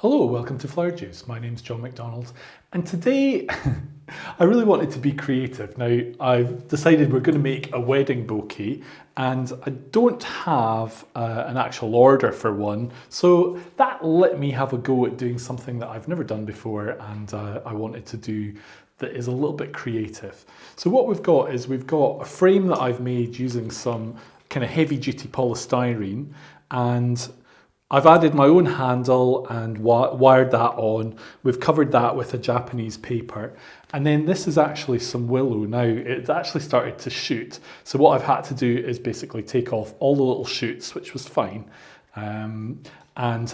Hello, welcome to Flower Juice. My name's John McDonald, and today I really wanted to be creative. Now, I've decided we're going to make a wedding bouquet, and I don't have an actual order for one, so that let me have a go at doing something that I've never done before, and I wanted to do that is a little bit creative. So what we've got is we've got a frame that I've made using some kind of heavy duty polystyrene, and I've added my own handle and wired that on. We've covered that with a Japanese paper. And then this is actually some willow. Now, it's actually started to shoot. So what I've had to do is basically take off all the little shoots, which was fine, and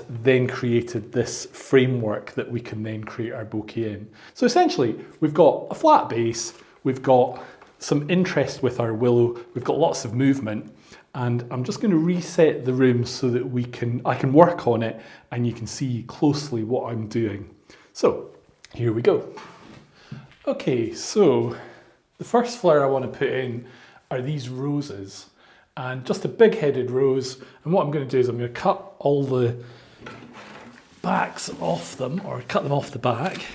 then created this framework that we can then create our bouquet in. So essentially, we've got a flat base, we've got some interest with our willow, we've got lots of movement, and I'm just going to reset the room so that I can work on it and you can see closely what I'm doing. So here we go. Okay, so the first flower I want to put in are these roses, and just a big-headed rose. And what I'm going to do is I'm going to cut all the backs off them, or cut them off the back,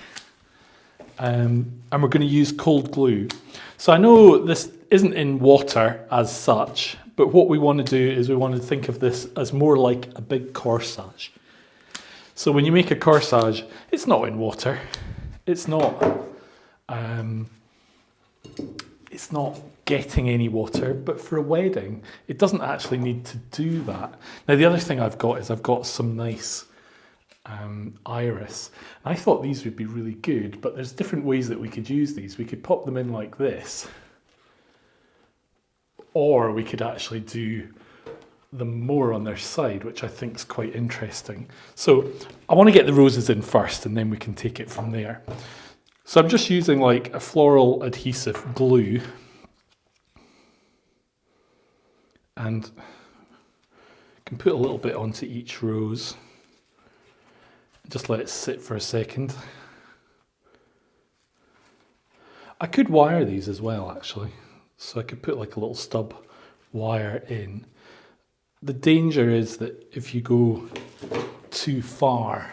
and we're going to use cold glue. So I know this isn't in water as such, but what we want to do is we want to think of this as more like a big corsage. So when you make a corsage, it's not in water. It's not getting any water, but for a wedding, it doesn't actually need to do that. Now, the other thing I've got some nice iris. I thought these would be really good, but there's different ways that we could use these. We could pop them in like this, or we could actually do them more on their side, which I think is quite interesting. So I want to get the roses in first, and then we can take it from there. So I'm just using like a floral adhesive glue, and can put a little bit onto each rose. Just let it sit for a second. I could wire these as well, actually. So I could put like a little stub wire in. The danger is that if you go too far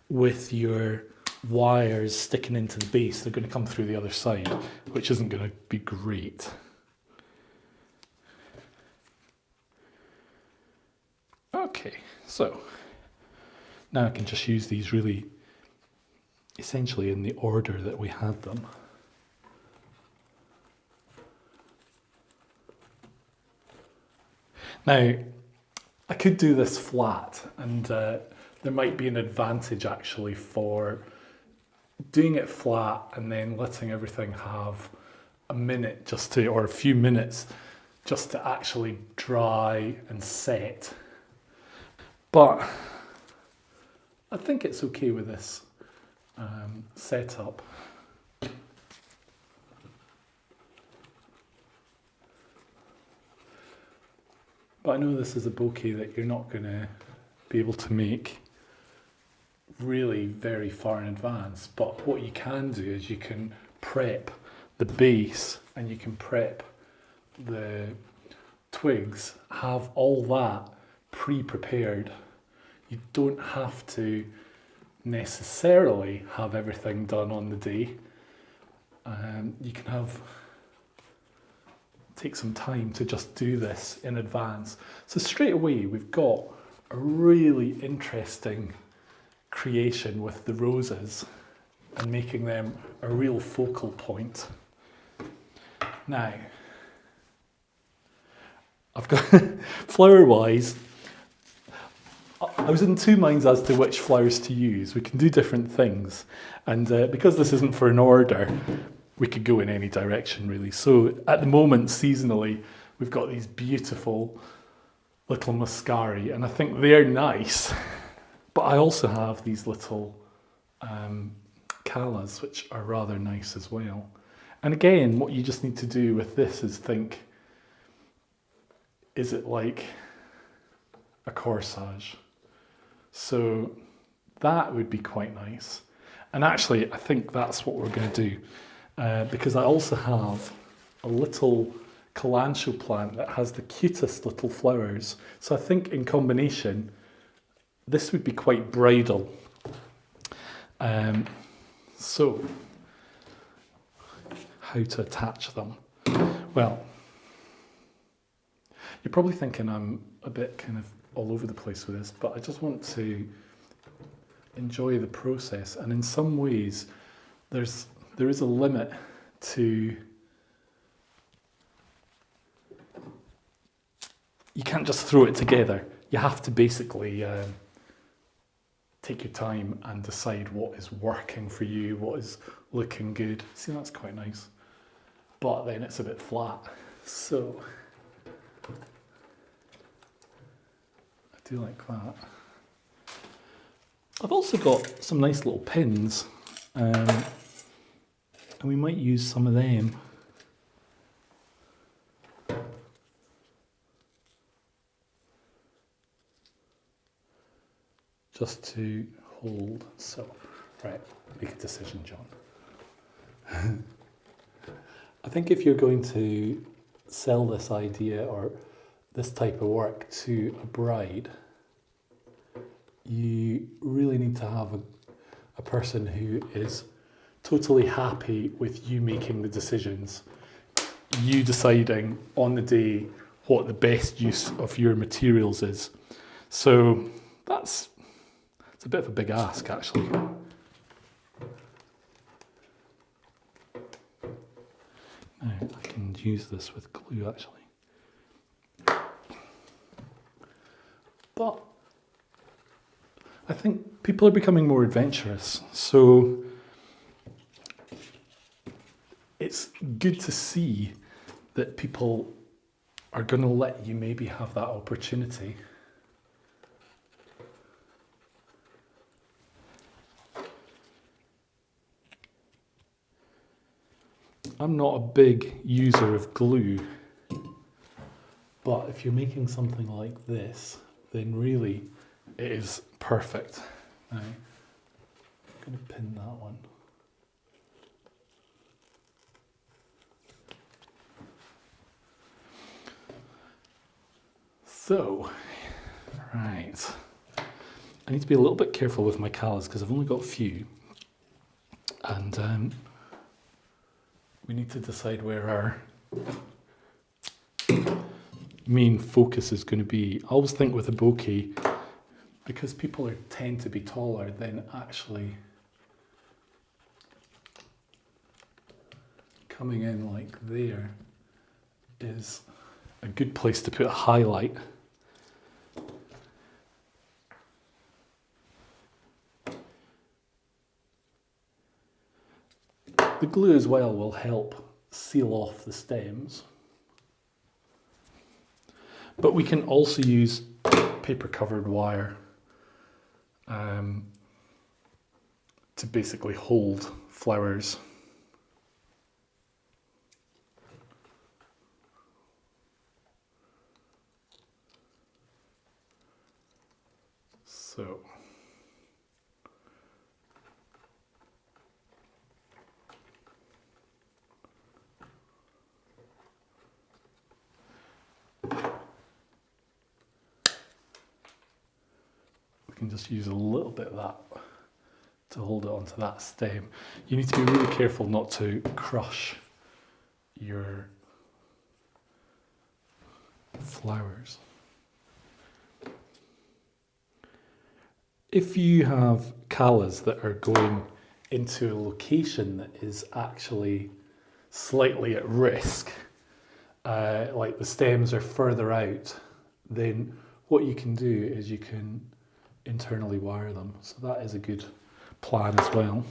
with your wires sticking into the base, they're going to come through the other side, which isn't going to be great. Okay, so now I can just use these really essentially in the order that we had them. Now, I could do this flat, and there might be an advantage actually for doing it flat and then letting everything have a minute or a few minutes just to actually dry and set. But I think it's okay with this setup. But I know this is a bouquet that you're not going to be able to make really very far in advance. But what you can do is you can prep the base and you can prep the twigs, have all that pre-prepared. You don't have to necessarily have everything done on the day. You can take some time to just do this in advance. So straight away we've got a really interesting creation with the roses and making them a real focal point. Now, I've got flower-wise, I was in two minds as to which flowers to use. We can do different things, and because this isn't for an order, we could go in any direction really. So at the moment, seasonally, we've got these beautiful little muscari, and I think they're nice, but I also have these little callas, which are rather nice as well. And again, what you just need to do with this is think, is it like a corsage? So that would be quite nice. And actually, I think that's what we're going to do. Because I also have a little kalanchoe plant that has the cutest little flowers. So I think in combination, this would be quite bridal So, how to attach them? Well, you're probably thinking I'm a bit kind of all over the place with this, but I just want to enjoy the process. And in some ways, there is a limit to. You can't just throw it together. You have to basically take your time and decide what is working for you, what is looking good. See, that's quite nice. But then it's a bit flat. So, I do like that. I've also got some nice little pins. And we might use some of them. Just to hold. So, right, make a decision, John. I think if you're going to sell this idea or this type of work to a bride, you really need to have a person who is totally happy with you making the decisions, you deciding on the day what the best use of your materials is. So it's a bit of a big ask, actually. Now, I can use this with glue, actually. But I think people are becoming more adventurous, so it's good to see that people are going to let you maybe have that opportunity. I'm not a big user of glue, but if you're making something like this, then really it is perfect. Now, I'm going to pin that one. So, right, I need to be a little bit careful with my colours because I've only got a few, and we need to decide where our main focus is going to be. I always think with a bouquet, because people tend to be taller, then actually coming in like there is a good place to put a highlight. The glue as well will help seal off the stems. But we can also use paper covered wire to basically hold flowers. So we can just use a little bit of that to hold it onto that stem. You need to be really careful not to crush your flowers. If you have callas that are going into a location that is actually slightly at risk, like the stems are further out, then what you can do is you can internally wire them. So that is a good plan as well.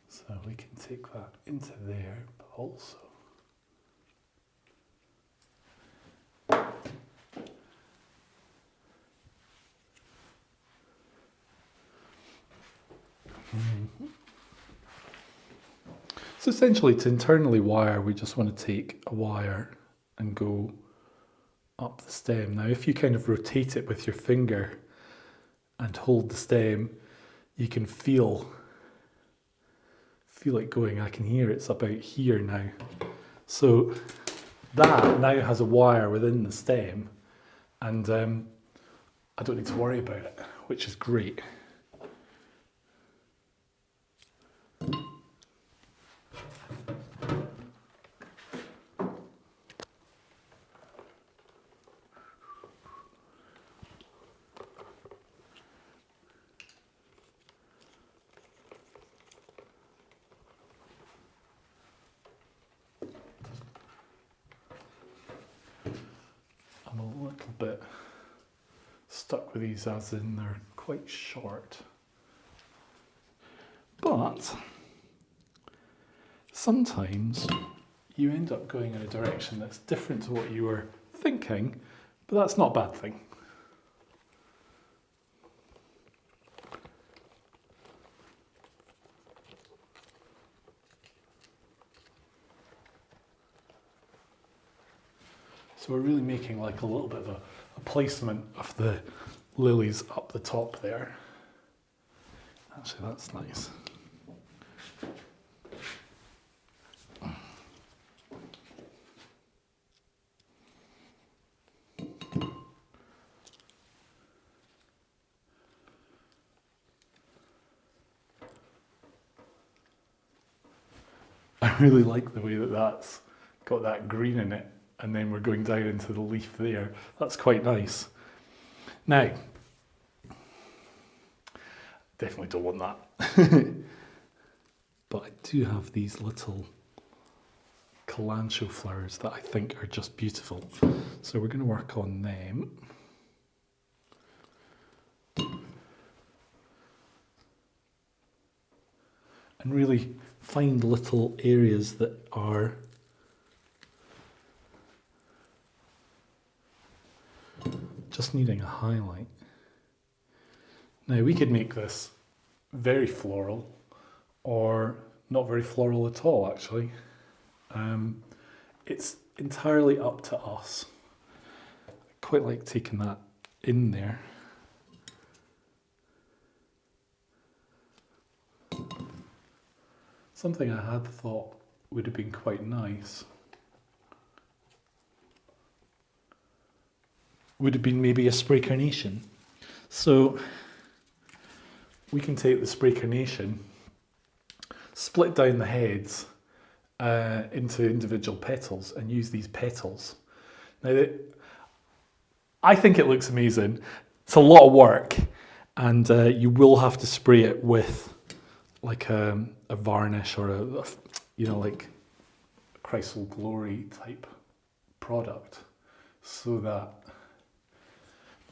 So we can take that into there, but also So essentially to internally wire, we just want to take a wire and go up the stem. Now if you kind of rotate it with your finger and hold the stem, you can feel it going. I can hear it's about here now. So that now has a wire within the stem, and I don't need to worry about it, which is great. I'm a little bit stuck with these as in they're quite short. But sometimes you end up going in a direction that's different to what you were thinking, but that's not a bad thing. So we're really making like a little bit of a placement of the lilies up the top there. Actually, that's nice. I really like the way that that's got that green in it, and then we're going down into the leaf there. That's quite nice. Now, definitely don't want that. But I do have these little kalanchoe flowers that I think are just beautiful. So we're going to work on them. And really find little areas that are just needing a highlight. Now we could make this very floral or not very floral at all, actually. It's entirely up to us. I quite like taking that in there. Something I had thought would have been quite nice would have been maybe a spray carnation. So we can take the spray carnation, split down the heads into individual petals and use these petals. Now, I think it looks amazing. It's a lot of work, and you will have to spray it with like a varnish or a like Crystal Glory type product, so that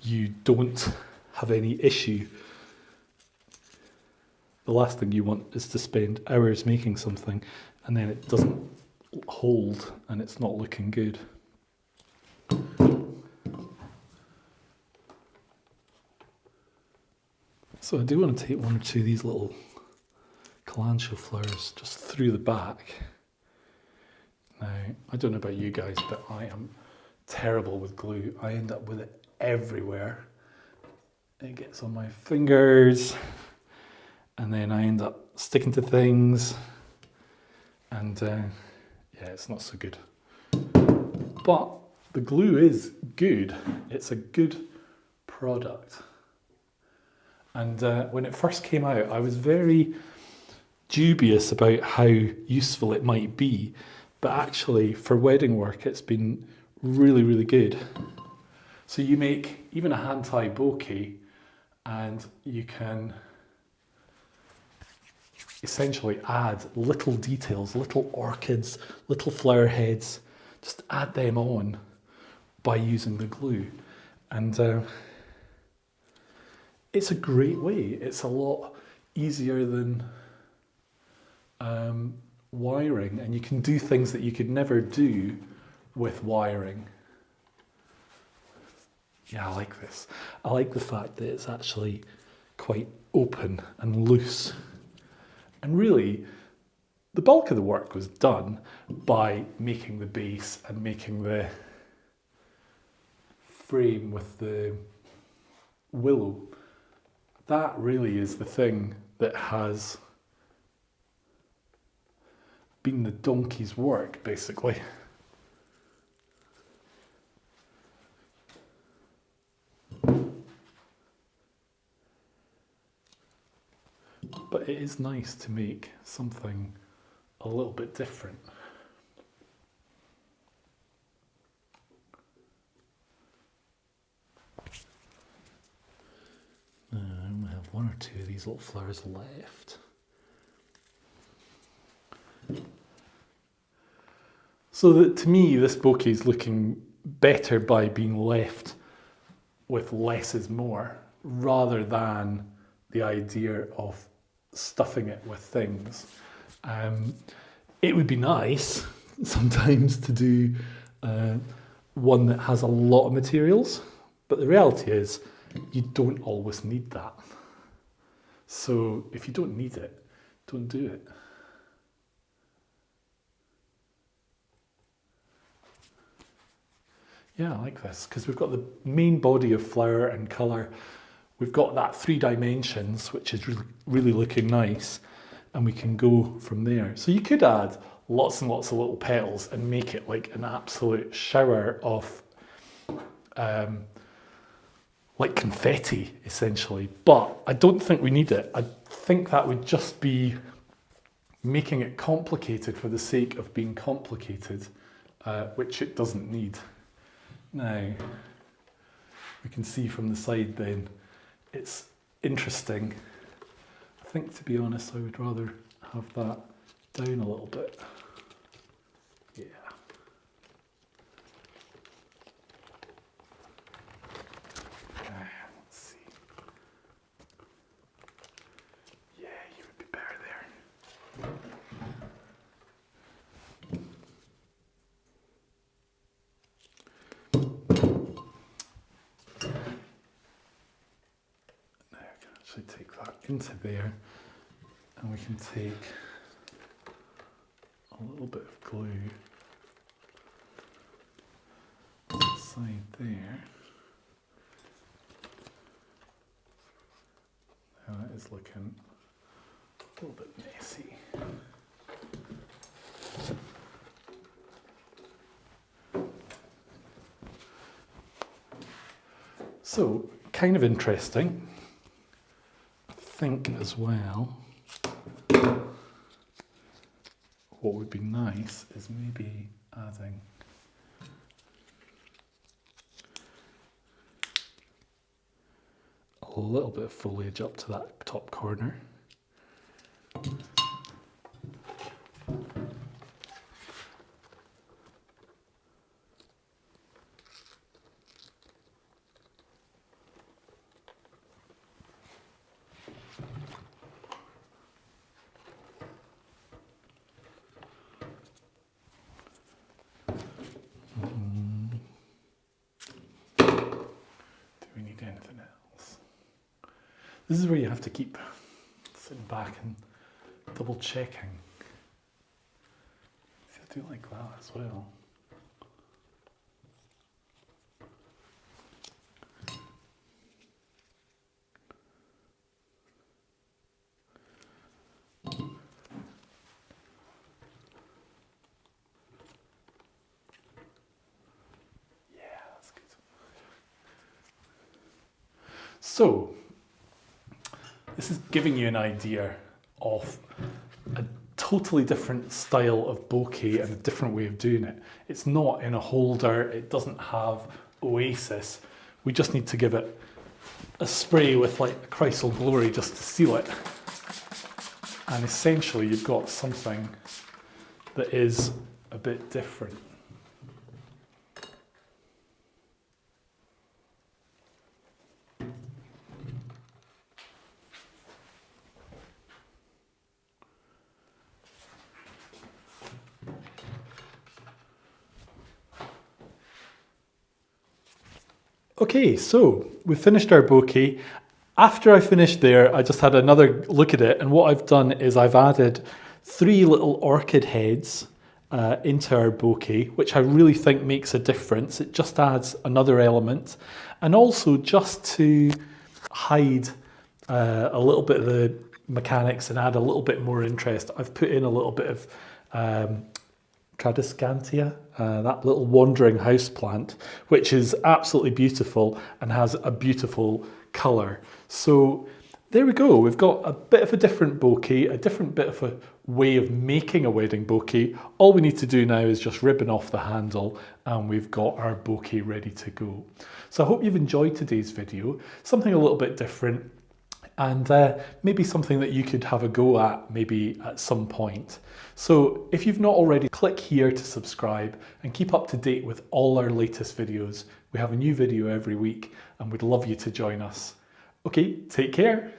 you don't have any issue. The last thing you want is to spend hours making something and then it doesn't hold and it's not looking good. So I do want to take one or two of these little kalanchoe flowers just through the back. Now, I don't know about you guys, but I am terrible with glue. I end up with it everywhere. It gets on my fingers, and then I end up sticking to things, and yeah, it's not so good. But the glue is good. It's a good product. And when it first came out, I was very dubious about how useful it might be, but actually for wedding work it's been really, really good. So you make even a hand-tie bouquet and you can essentially add little details, little orchids, little flower heads, just add them on by using the glue. And it's a great way. It's a lot easier than wiring, and you can do things that you could never do with wiring. Yeah, I like this. I like the fact that it's actually quite open and loose. And really, the bulk of the work was done by making the base and making the frame with the willow, that really is the thing that has been the donkey's work, basically. But it is nice to make something a little bit different. I only have one or two of these little flowers left. So that, to me, this bouquet is looking better by being left with less is more, rather than the idea of stuffing it with things. It would be nice sometimes to do one that has a lot of materials, but the reality is you don't always need that. So if you don't need it, don't do it. Yeah, I like this, because we've got the main body of flower and colour. We've got that 3 dimensions, which is really looking nice, and we can go from there. So you could add lots and lots of little petals and make it like an absolute shower of like confetti, essentially. But I don't think we need it. I think that would just be making it complicated for the sake of being complicated, which it doesn't need. Now, we can see from the side then, it's interesting. I think, to be honest, I would rather have that down a little bit. Yeah. Let's see. Yeah, you would be better there. Take that into there, and we can take a little bit of glue on the side there. Now that is looking a little bit messy. So, kind of interesting. Think as well, what would be nice is maybe adding a little bit of foliage up to that top corner. This is where you have to keep sitting back and double checking. See, I do like that as well. Yeah, that's good. So, this is giving you an idea of a totally different style of bouquet and a different way of doing it. It's not in a holder, it doesn't have oasis. We just need to give it a spray with like Chrysal Glory just to seal it. And essentially you've got something that is a bit different. Okay, so we finished our bouquet. After I finished there, I just had another look at it, and what I've done is I've added 3 little orchid heads into our bouquet, which I really think makes a difference. It just adds another element, and also just to hide a little bit of the mechanics and add a little bit more interest, I've put in a little bit of Tradescantia, that little wandering house plant, which is absolutely beautiful and has a beautiful colour. So there we go, we've got a bit of a different bouquet, a different bit of a way of making a wedding bouquet. All we need to do now is just ribbon off the handle and we've got our bouquet ready to go. So I hope you've enjoyed today's video, something a little bit different, and maybe something that you could have a go at maybe at some point. So if you've not already, click here to subscribe and keep up to date with all our latest videos. We have a new video every week and we'd love you to join us. Okay, take care.